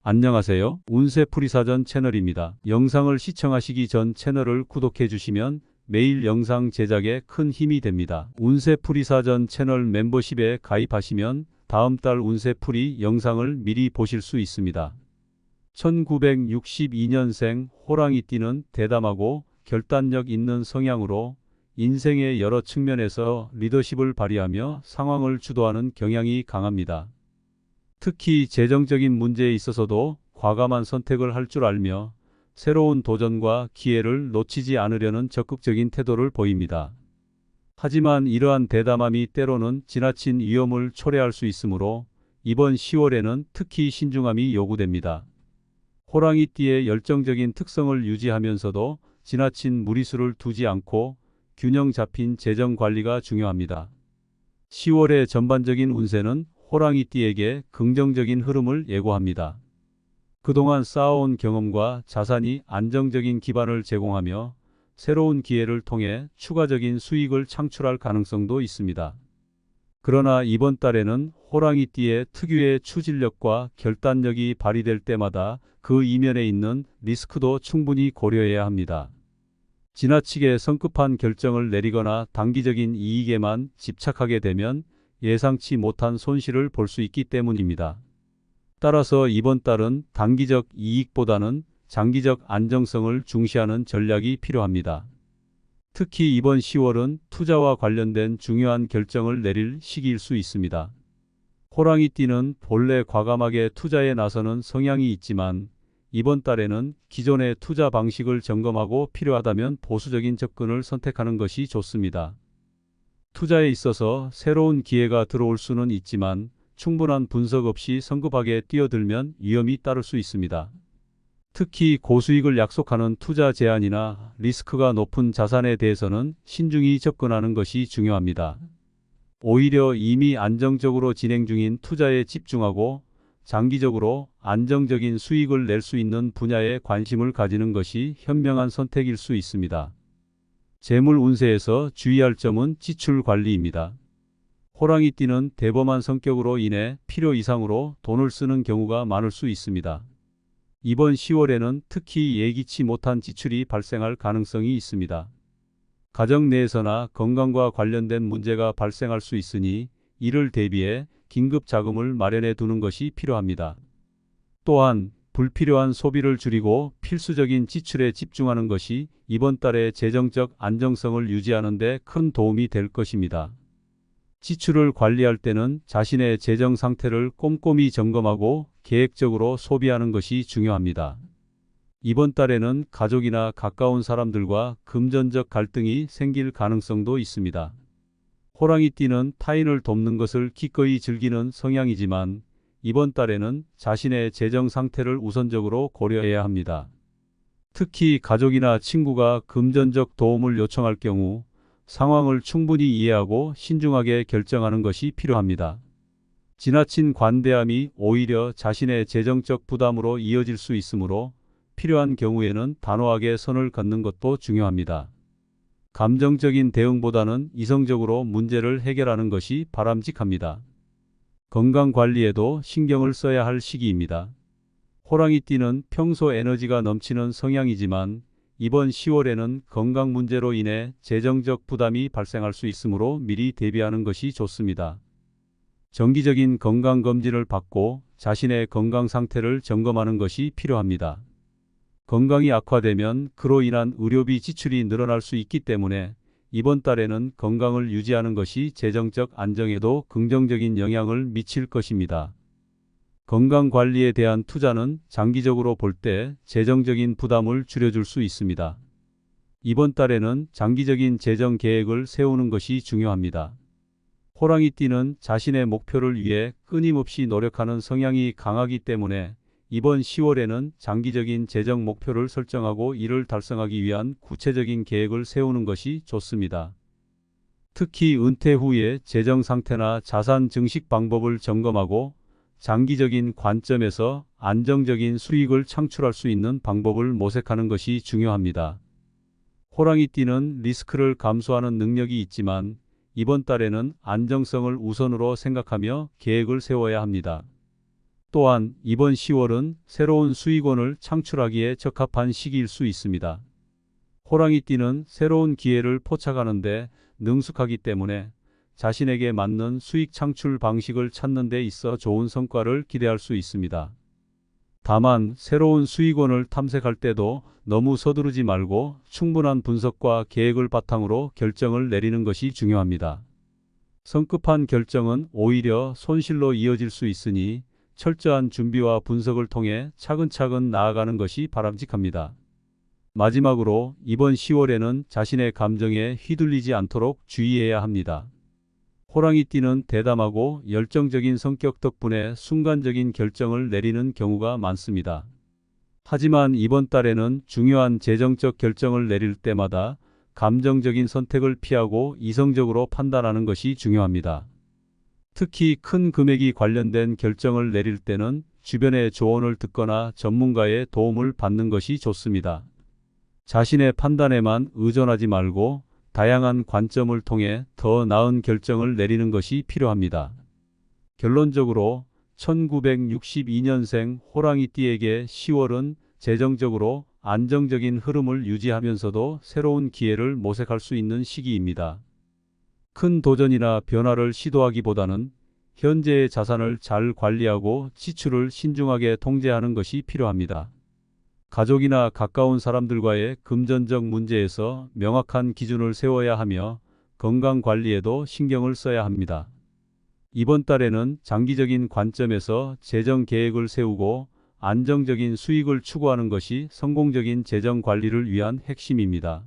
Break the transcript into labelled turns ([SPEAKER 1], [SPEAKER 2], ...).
[SPEAKER 1] 안녕하세요. 운세풀이사전 채널입니다. 영상을 시청하시기 전 채널을 구독해 주시면 매일 영상 제작에 큰 힘이 됩니다. 운세풀이사전 채널 멤버십에 가입하시면 다음 달 운세풀이 영상을 미리 보실 수 있습니다. 1962년생 호랑이띠는 대담하고 결단력 있는 성향으로 인생의 여러 측면에서 리더십을 발휘하며 상황을 주도하는 경향이 강합니다. 특히 재정적인 문제에 있어서도 과감한 선택을 할 줄 알며 새로운 도전과 기회를 놓치지 않으려는 적극적인 태도를 보입니다. 하지만 이러한 대담함이 때로는 지나친 위험을 초래할 수 있으므로 이번 10월에는 특히 신중함이 요구됩니다. 호랑이띠의 열정적인 특성을 유지하면서도 지나친 무리수를 두지 않고 균형 잡힌 재정 관리가 중요합니다. 10월의 전반적인 운세는 호랑이띠에게 긍정적인 흐름을 예고합니다. 그동안 쌓아온 경험과 자산이 안정적인 기반을 제공하며 새로운 기회를 통해 추가적인 수익을 창출할 가능성도 있습니다. 그러나 이번 달에는 호랑이띠의 특유의 추진력과 결단력이 발휘될 때마다 그 이면에 있는 리스크도 충분히 고려해야 합니다. 지나치게 성급한 결정을 내리거나 단기적인 이익에만 집착하게 되면 예상치 못한 손실을 볼 수 있기 때문입니다. 따라서 이번 달은 단기적 이익보다는 장기적 안정성을 중시하는 전략이 필요합니다. 특히 이번 10월은 투자와 관련된 중요한 결정을 내릴 시기일 수 있습니다. 호랑이띠는 본래 과감하게 투자에 나서는 성향이 있지만 이번 달에는 기존의 투자 방식을 점검하고 필요하다면 보수적인 접근을 선택하는 것이 좋습니다. 투자에 있어서 새로운 기회가 들어올 수는 있지만 충분한 분석 없이 성급하게 뛰어들면 위험이 따를 수 있습니다. 특히 고수익을 약속하는 투자 제안이나 리스크가 높은 자산에 대해서는 신중히 접근하는 것이 중요합니다. 오히려 이미 안정적으로 진행 중인 투자에 집중하고 장기적으로 안정적인 수익을 낼 수 있는 분야에 관심을 가지는 것이 현명한 선택일 수 있습니다. 재물 운세에서 주의할 점은 지출 관리입니다. 호랑이띠는 대범한 성격으로 인해 필요 이상으로 돈을 쓰는 경우가 많을 수 있습니다. 이번 10월에는 특히 예기치 못한 지출이 발생할 가능성이 있습니다. 가정 내에서나 건강과 관련된 문제가 발생할 수 있으니 이를 대비해 긴급 자금을 마련해 두는 것이 필요합니다. 또한 불필요한 소비를 줄이고 필수적인 지출에 집중하는 것이 이번 달의 재정적 안정성을 유지하는 데 큰 도움이 될 것입니다. 지출을 관리할 때는 자신의 재정 상태를 꼼꼼히 점검하고 계획적으로 소비하는 것이 중요합니다. 이번 달에는 가족이나 가까운 사람들과 금전적 갈등이 생길 가능성도 있습니다. 호랑이띠는 타인을 돕는 것을 기꺼이 즐기는 성향이지만 이번 달에는 자신의 재정 상태를 우선적으로 고려해야 합니다. 특히 가족이나 친구가 금전적 도움을 요청할 경우 상황을 충분히 이해하고 신중하게 결정하는 것이 필요합니다. 지나친 관대함이 오히려 자신의 재정적 부담으로 이어질 수 있으므로 필요한 경우에는 단호하게 선을 긋는 것도 중요합니다. 감정적인 대응보다는 이성적으로 문제를 해결하는 것이 바람직합니다. 건강 관리에도 신경을 써야 할 시기입니다. 호랑이띠는 평소 에너지가 넘치는 성향이지만 이번 10월에는 건강 문제로 인해 재정적 부담이 발생할 수 있으므로 미리 대비하는 것이 좋습니다. 정기적인 건강검진을 받고 자신의 건강 상태를 점검하는 것이 필요합니다. 건강이 악화되면 그로 인한 의료비 지출이 늘어날 수 있기 때문에 이번 달에는 건강을 유지하는 것이 재정적 안정에도 긍정적인 영향을 미칠 것입니다. 건강관리에 대한 투자는 장기적으로 볼 때 재정적인 부담을 줄여줄 수 있습니다. 이번 달에는 장기적인 재정 계획을 세우는 것이 중요합니다. 호랑이띠는 자신의 목표를 위해 끊임없이 노력하는 성향이 강하기 때문에 이번 10월에는 장기적인 재정 목표를 설정하고 이를 달성하기 위한 구체적인 계획을 세우는 것이 좋습니다. 특히 은퇴 후의 재정 상태나 자산 증식 방법을 점검하고 장기적인 관점에서 안정적인 수익을 창출할 수 있는 방법을 모색하는 것이 중요합니다. 호랑이띠는 리스크를 감수하는 능력이 있지만 이번 달에는 안정성을 우선으로 생각하며 계획을 세워야 합니다. 또한 이번 10월은 새로운 수익원을 창출하기에 적합한 시기일 수 있습니다. 호랑이띠는 새로운 기회를 포착하는데 능숙하기 때문에 자신에게 맞는 수익 창출 방식을 찾는 데 있어 좋은 성과를 기대할 수 있습니다. 다만 새로운 수익원을 탐색할 때도 너무 서두르지 말고 충분한 분석과 계획을 바탕으로 결정을 내리는 것이 중요합니다. 성급한 결정은 오히려 손실로 이어질 수 있으니 철저한 준비와 분석을 통해 차근차근 나아가는 것이 바람직합니다. 마지막으로 이번 10월에는 자신의 감정에 휘둘리지 않도록 주의해야 합니다. 호랑이띠는 대담하고 열정적인 성격 덕분에 순간적인 결정을 내리는 경우가 많습니다. 하지만 이번 달에는 중요한 재정적 결정을 내릴 때마다 감정적인 선택을 피하고 이성적으로 판단하는 것이 중요합니다. 특히 큰 금액이 관련된 결정을 내릴 때는 주변의 조언을 듣거나 전문가의 도움을 받는 것이 좋습니다. 자신의 판단에만 의존하지 말고 다양한 관점을 통해 더 나은 결정을 내리는 것이 필요합니다. 결론적으로 1962년생 호랑이띠에게 10월은 재정적으로 안정적인 흐름을 유지하면서도 새로운 기회를 모색할 수 있는 시기입니다. 큰 도전이나 변화를 시도하기보다는 현재의 자산을 잘 관리하고 지출을 신중하게 통제하는 것이 필요합니다. 가족이나 가까운 사람들과의 금전적 문제에서 명확한 기준을 세워야 하며 건강 관리에도 신경을 써야 합니다. 이번 달에는 장기적인 관점에서 재정 계획을 세우고 안정적인 수익을 추구하는 것이 성공적인 재정 관리를 위한 핵심입니다.